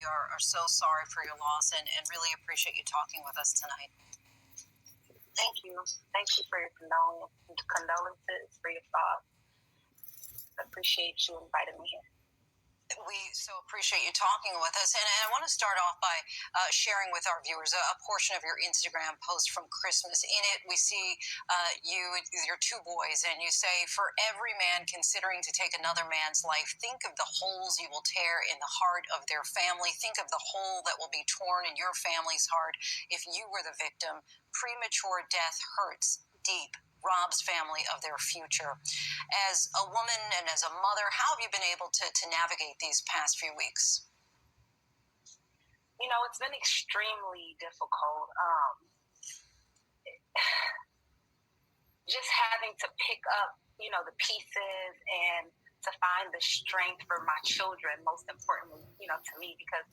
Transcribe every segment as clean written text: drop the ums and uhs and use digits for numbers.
are so sorry for your loss and really appreciate you talking with us tonight. Thank you. Thank you for your condolences, for your thoughts. I appreciate you inviting me here. We so appreciate you talking with us. And I want to start off by sharing with our viewers a portion of your Instagram post from Christmas. In it, we see you with your two boys, and you say, "For every man considering to take another man's life, think of the holes you will tear in the heart of their family. Think of the hole that will be torn in your family's heart if you were the victim. Premature death hurts deep, robs family of their future." As a woman and as a mother, how have you been able to navigate these past few weeks? You know, it's been extremely difficult. Just having to pick up, the pieces and to find the strength for my children, most importantly, to me, because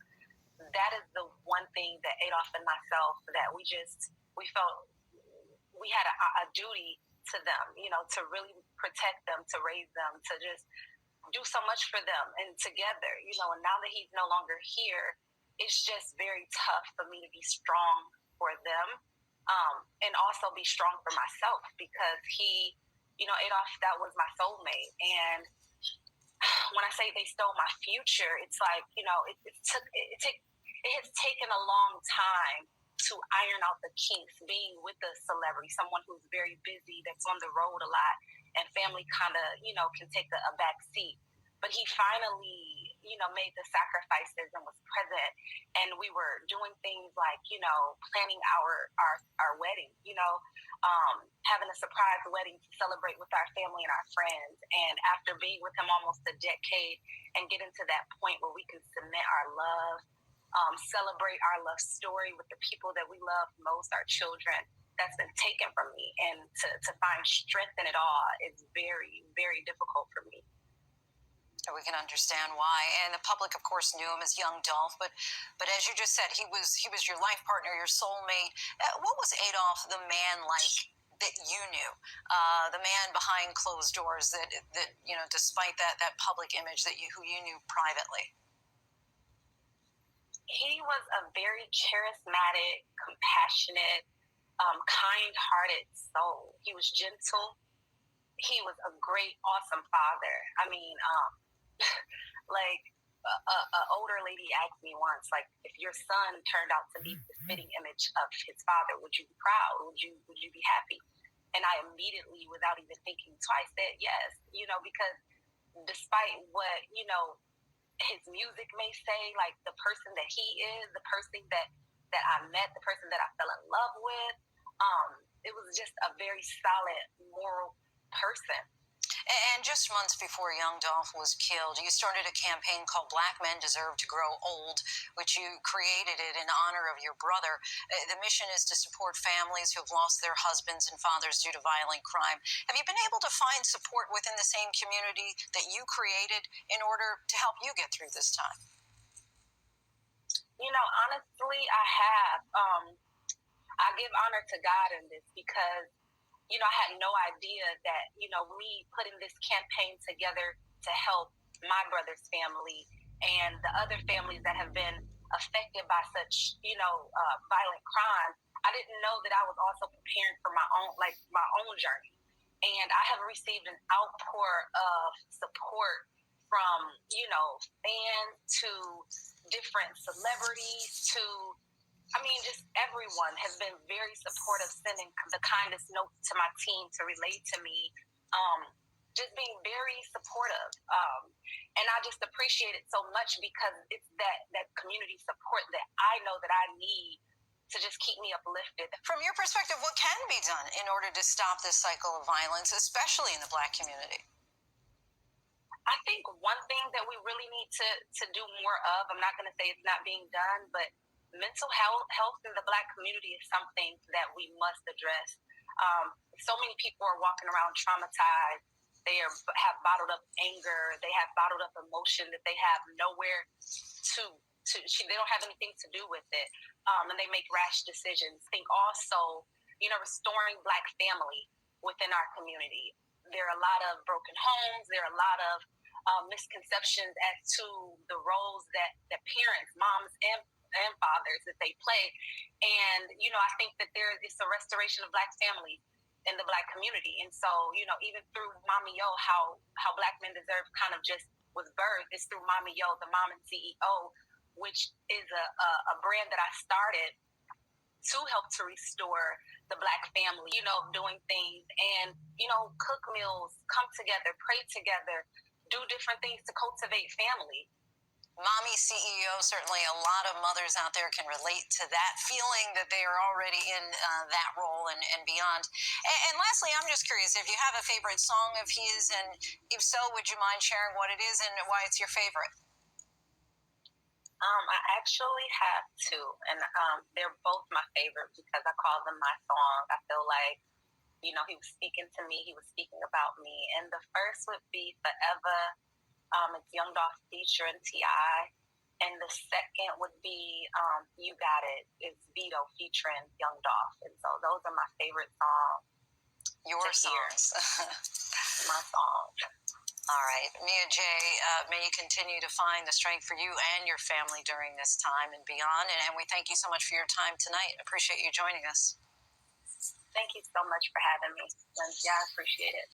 that is the one thing that Adolph and myself, that we felt we had a duty to them, to really protect them, to raise them, to just do so much for them and together, and now that he's no longer here, it's just very tough for me to be strong for them, and also be strong for myself, because he, Adolph, that was my soulmate. And when I say they stole my future, it's like, it has taken a long time to iron out the kinks, being with a celebrity, someone who's very busy, that's on the road a lot, and family kind of, can take a back seat. But he finally, made the sacrifices and was present. And we were doing things like, planning our wedding, having a surprise wedding to celebrate with our family and our friends. And after being with him almost a decade and getting to that point where we can cement our love, celebrate our love story with the people that we love most, our children, that's been taken from me. And to find strength in it all is very, very difficult for me. We can understand why. And the public, of course, knew him as young Dolph, but as you just said, he was your life partner, your soulmate. What was Adolph, the man, like that you knew? The man behind closed doors that despite that public image who you knew privately? He was a very charismatic, compassionate, kind-hearted soul. He was gentle. He was a great, awesome father. I mean, like an older lady asked me once, like, if your son turned out to be the fitting image of his father, would you be proud? Would you be happy? And I immediately, without even thinking twice, said yes. Because despite what his music may say, like the person that he is, the person that I met, the person that I fell in love with, it was just a very solid, moral person. And just months before young Dolph was killed, you started a campaign called Black Men Deserve to Grow Old, which you created it in honor of your brother. The mission is to support families who have lost their husbands and fathers due to violent crime. Have you been able to find support within the same community that you created in order to help you get through this time? Honestly, I have. I give honor to God in this, because I had no idea that, me putting this campaign together to help my brother's family and the other families that have been affected by such, violent crime, I didn't know that I was also preparing for my own journey. And I have received an outpour of support from, fans to different celebrities to, just everyone has been very supportive, sending the kindest notes to my team to relate to me, just being very supportive. And I just appreciate it so much, because it's that community support that I know that I need to just keep me uplifted. From your perspective, what can be done in order to stop this cycle of violence, especially in the Black community? I think one thing that we really need to do more of, I'm not going to say it's not being done, but mental health in the Black community is something that we must address. So many people are walking around traumatized. They have bottled up anger. They have bottled up emotion that they have nowhere to they don't have anything to do with it. And they make rash decisions. I think also, restoring Black family within our community. There are a lot of broken homes. There are a lot of misconceptions as to the roles that parents, moms, and fathers that they play. And, I think that it's a restoration of Black families in the Black community. And so, even through Mommy Yo, how Black Men Deserve kind of just was birthed is through Mommy Yo, the mom and CEO, which is a brand that I started to help to restore the Black family, doing things and, cook meals, come together, pray together, do different things to cultivate family. Mommy CEO, certainly a lot of mothers out there can relate to that feeling that they are already in that role and beyond. And lastly, I'm just curious if you have a favorite song of his, and if so, would you mind sharing what it is and why it's your favorite? I actually have two, and they're both my favorite because I call them my song. I feel like, he was speaking to me, he was speaking about me. And the first would be Forever. It's Young Dolph featuring T.I. And the second would be You Got It. It's Vito featuring Young Dolph. And so those are my favorite songs. Your songs. My songs. All right. Mia Jaye, may you continue to find the strength for you and your family during this time and beyond. And we thank you so much for your time tonight. Appreciate you joining us. Thank you so much for having me. Yeah, I appreciate it.